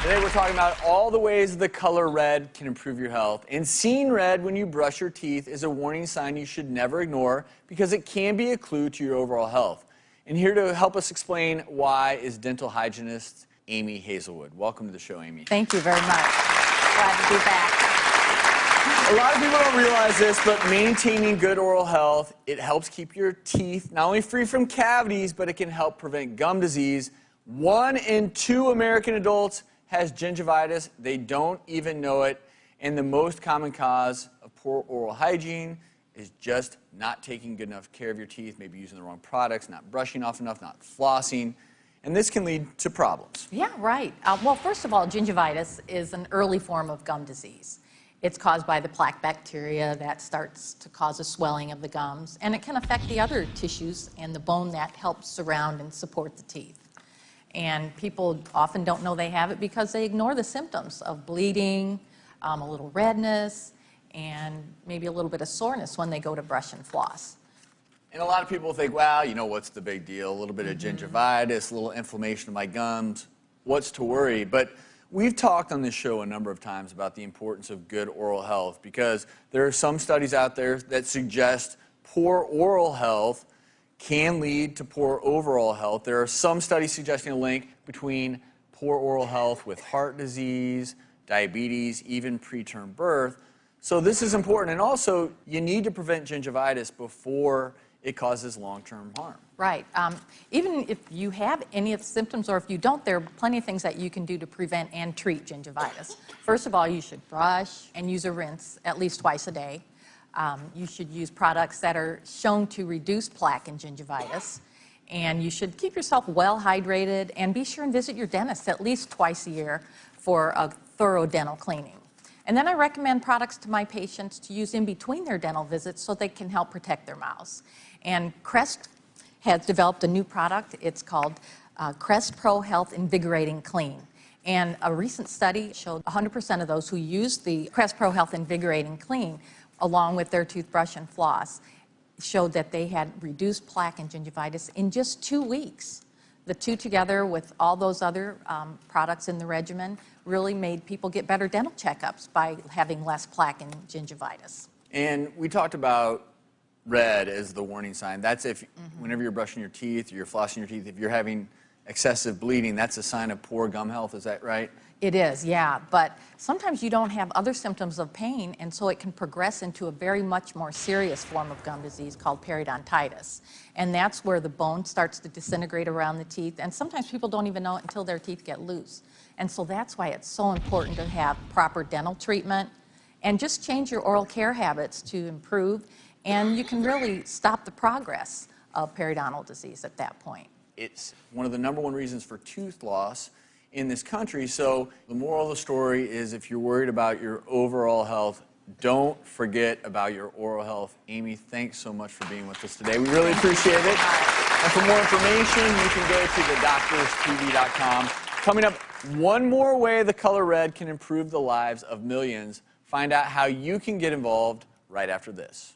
Today we're talking about all the ways the color red can improve your health. And seeing red when you brush your teeth is a warning sign you should never ignore because it can be a clue to your overall health. And here to help us explain why is dental hygienist Amy Hazelwood. Welcome to the show, Amy. Thank you very much. Glad to be back. A lot of people don't realize this, but maintaining good oral health, it helps keep your teeth not only free from cavities, but it can help prevent gum disease. 1 in 2 American adults has gingivitis. They don't even know it. And the most common cause of poor oral hygiene is just not taking good enough care of your teeth, maybe using the wrong products, not brushing off enough, not flossing. And this can lead to problems. Yeah, right. Well, first of all, gingivitis is an early form of gum disease. It's caused by the plaque bacteria that starts to cause a swelling of the gums, and it can affect the other tissues and the bone that helps surround and support the teeth. And people often don't know they have it because they ignore the symptoms of bleeding, a little redness, and maybe a little bit of soreness when they go to brush and floss. And a lot of people think, well, you know, what's the big deal? A little bit of gingivitis, a little inflammation of my gums. What's to worry? But we've talked on this show a number of times about the importance of good oral health because there are some studies out there that suggest poor oral health can lead to poor overall health. There are some studies suggesting a link between poor oral health with heart disease, diabetes, even preterm birth. So this is important. And also, you need to prevent gingivitis before it causes long-term harm. Right. Even if you have any of the symptoms or if you don't, there are plenty of things that you can do to prevent and treat gingivitis. First of all, you should brush and use a rinse at least twice a day. You should use products that are shown to reduce plaque and gingivitis. And you should keep yourself well hydrated and be sure and visit your dentist at least twice a year for a thorough dental cleaning. And then I recommend products to my patients to use in between their dental visits so they can help protect their mouths. And Crest has developed a new product. It's called Crest Pro Health Invigorating Clean. And a recent study showed 100% of those who used the Crest Pro Health Invigorating Clean along with their toothbrush and floss showed that they had reduced plaque and gingivitis in just 2 weeks. The two together with all those other products in the regimen really made people get better dental checkups by having less plaque and gingivitis. And we talked about red as the warning sign. That's if whenever you're brushing your teeth or you're flossing your teeth, if you're having excessive bleeding, that's a sign of poor gum health. Is that right? It is, yeah. But sometimes you don't have other symptoms of pain, and so it can progress into a very much more serious form of gum disease called periodontitis. And that's where the bone starts to disintegrate around the teeth, and sometimes people don't even know it until their teeth get loose. And so that's why it's so important to have proper dental treatment and just change your oral care habits to improve, and you can really stop the progress of periodontal disease at that point. It's one of the #1 reasons for tooth loss in this country. So the moral of the story is if you're worried about your overall health, don't forget about your oral health. Amy, thanks so much for being with us today. We really appreciate it. And for more information, you can go to thedoctorstv.com. Coming up, one more way the color red can improve the lives of millions. Find out how you can get involved right after this.